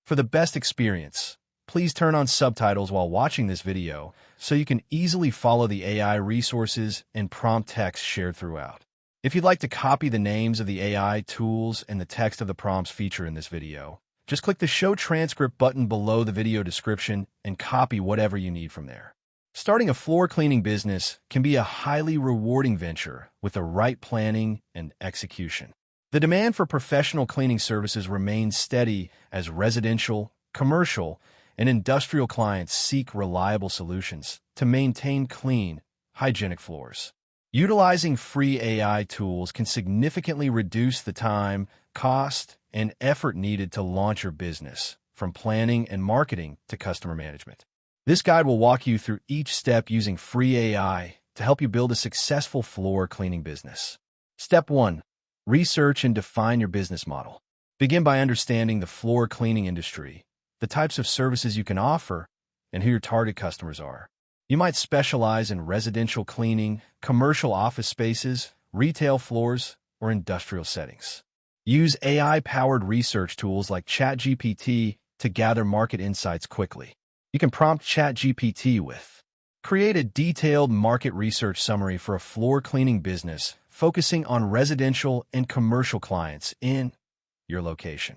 For the best experience, please turn on subtitles while watching this video so you can easily follow the AI resources and prompt text shared throughout. If you'd like to copy the names of the AI tools and the text of the prompts featured in this video, just click the Show Transcript button below the video description and copy whatever you need from there. Starting a floor cleaning business can be a highly rewarding venture with the right planning and execution. The demand for professional cleaning services remains steady as residential, commercial, and industrial clients seek reliable solutions to maintain clean, hygienic floors. Utilizing free AI tools can significantly reduce the time, cost, and effort needed to launch your business, from planning and marketing to customer management. This guide will walk you through each step using free AI to help you build a successful floor cleaning business. Step 1. Research and define your business model. Begin by understanding the floor cleaning industry, the types of services you can offer, and who your target customers are. You might specialize in residential cleaning, commercial office spaces, retail floors, or industrial settings. Use AI-powered research tools like ChatGPT to gather market insights quickly. You can prompt ChatGPT with, create a detailed market research summary for a floor cleaning business focusing on residential and commercial clients in your location.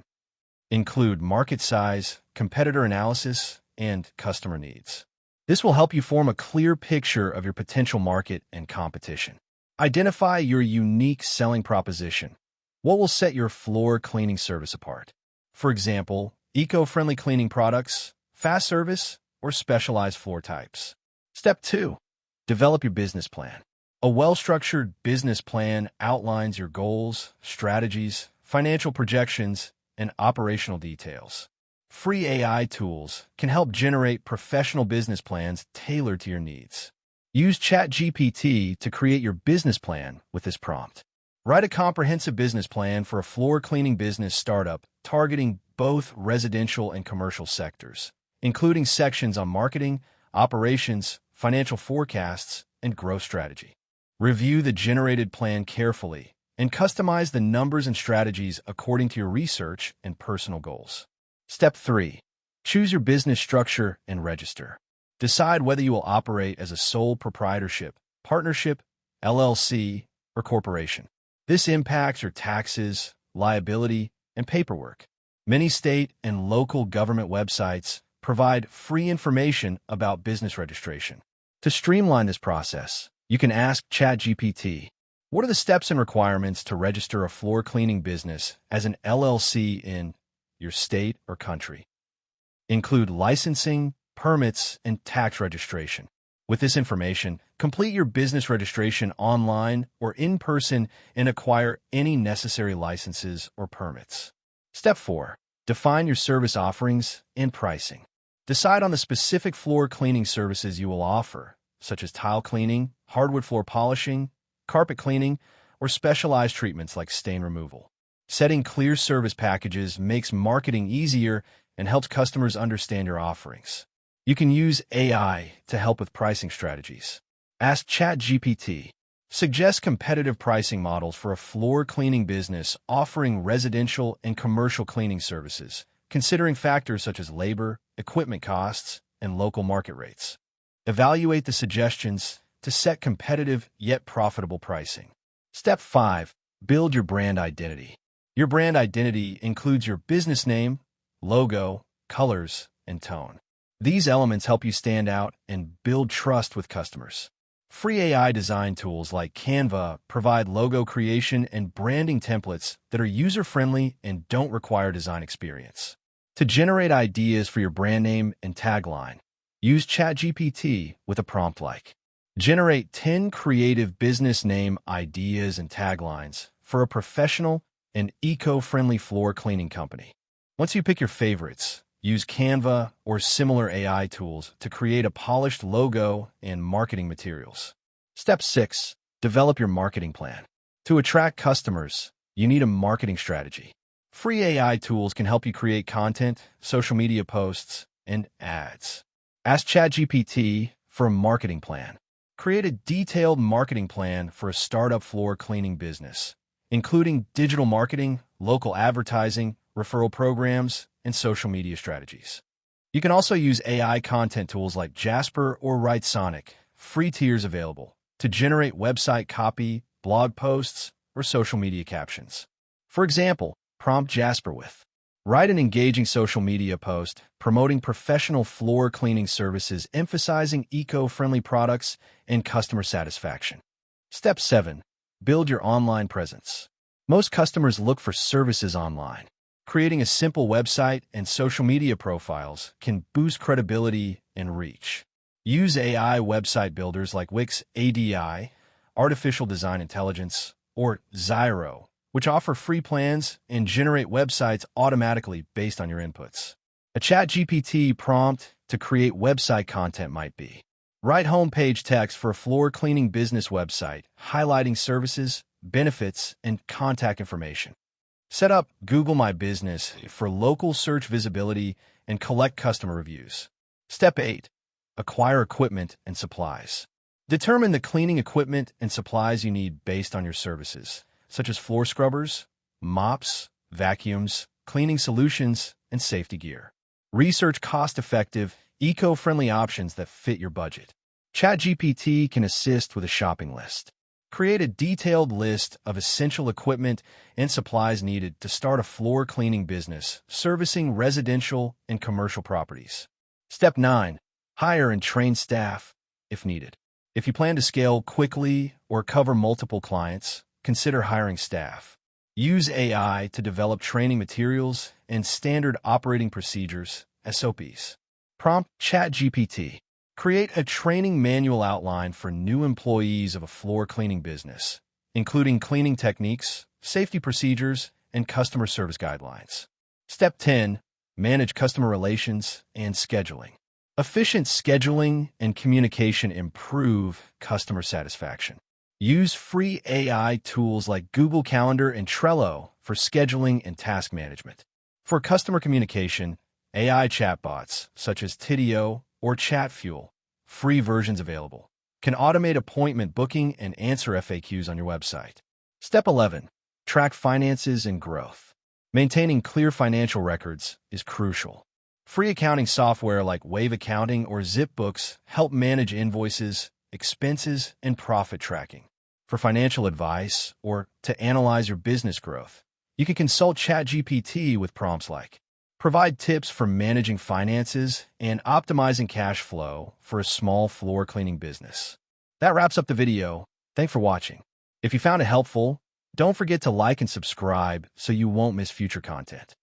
Include market size, competitor analysis, and customer needs. This will help you form a clear picture of your potential market and competition. Identify your unique selling proposition. What will set your floor cleaning service apart? For example, eco-friendly cleaning products, fast service, or specialized floor types. Step 2. Develop your business plan. A well-structured business plan outlines your goals, strategies, financial projections, and operational details. Free AI tools can help generate professional business plans tailored to your needs. Use ChatGPT to create your business plan with this prompt. Write a comprehensive business plan for a floor cleaning business startup targeting both residential and commercial sectors, including sections on marketing, operations, financial forecasts, and growth strategy. Review the generated plan carefully and customize the numbers and strategies according to your research and personal goals. Step 3. Choose your business structure and register. Decide whether you will operate as a sole proprietorship, partnership, LLC, or corporation. This impacts your taxes, liability, and paperwork. Many state and local government websites provide free information about business registration. To streamline this process, you can ask ChatGPT, what are the steps and requirements to register a floor cleaning business as an LLC in your state or country? Include licensing, permits, and tax registration. With this information, complete your business registration online or in person and acquire any necessary licenses or permits. Step 4. Define your service offerings and pricing. Decide on the specific floor cleaning services you will offer, such as tile cleaning, hardwood floor polishing, carpet cleaning, or specialized treatments like stain removal. Setting clear service packages makes marketing easier and helps customers understand your offerings. You can use AI to help with pricing strategies. Ask ChatGPT. Suggest competitive pricing models for a floor cleaning business offering residential and commercial cleaning services, considering factors such as labor, equipment costs, and local market rates. Evaluate the suggestions to set competitive yet profitable pricing. Step 5. Build your brand identity. Your brand identity includes your business name, logo, colors, and tone. These elements help you stand out and build trust with customers. Free AI design tools like Canva provide logo creation and branding templates that are user-friendly and don't require design experience. To generate ideas for your brand name and tagline, use ChatGPT with a prompt like, generate 10 creative business name ideas and taglines for a professional and eco-friendly floor cleaning company. Once you pick your favorites, use Canva or similar AI tools to create a polished logo and marketing materials. Step 6. Develop your marketing plan. To attract customers, you need a marketing strategy. Free AI tools can help you create content, social media posts, and ads. Ask ChatGPT for a marketing plan. Create a detailed marketing plan for a startup floor cleaning business, including digital marketing, local advertising, referral programs, and social media strategies. You can also use AI content tools like Jasper or WriteSonic, free tiers available, to generate website copy, blog posts, or social media captions. For example, prompt Jasper with, write an engaging social media post promoting professional floor cleaning services, emphasizing eco-friendly products and customer satisfaction. Step 7. Build your online presence. Most customers look for services online. Creating a simple website and social media profiles can boost credibility and reach. Use AI website builders like Wix ADI, Artificial Design Intelligence, or Zyro, which offer free plans and generate websites automatically based on your inputs. A ChatGPT prompt to create website content might be, write homepage text for a floor cleaning business website, highlighting services, benefits, and contact information. Set up Google My Business for local search visibility and collect customer reviews. Step 8. Acquire equipment and supplies. Determine the cleaning equipment and supplies you need based on your services, such as floor scrubbers, mops, vacuums, cleaning solutions, and safety gear. Research cost-effective, eco-friendly options that fit your budget. ChatGPT can assist with a shopping list. Create a detailed list of essential equipment and supplies needed to start a floor cleaning business, servicing residential and commercial properties. Step 9. Hire and train staff if needed. If you plan to scale quickly or cover multiple clients, consider hiring staff. Use AI to develop training materials and standard operating procedures, SOPs. Prompt ChatGPT. Create a training manual outline for new employees of a floor cleaning business, including cleaning techniques, safety procedures, and customer service guidelines. Step 10. Manage customer relations and scheduling. Efficient scheduling and communication improve customer satisfaction. Use free AI tools like Google Calendar and Trello for scheduling and task management. For customer communication, AI chatbots such as Tidio or ChatFuel, free versions available, can automate appointment booking and answer FAQs on your website. Step 11. Track finances and growth. Maintaining clear financial records is crucial. Free accounting software like Wave Accounting or ZipBooks help manage invoices, expenses, and profit tracking. For financial advice or to analyze your business growth, you can consult ChatGPT with prompts like, provide tips for managing finances and optimizing cash flow for a small floor cleaning business. That wraps up the video. Thanks for watching. If you found it helpful, don't forget to like and subscribe so you won't miss future content.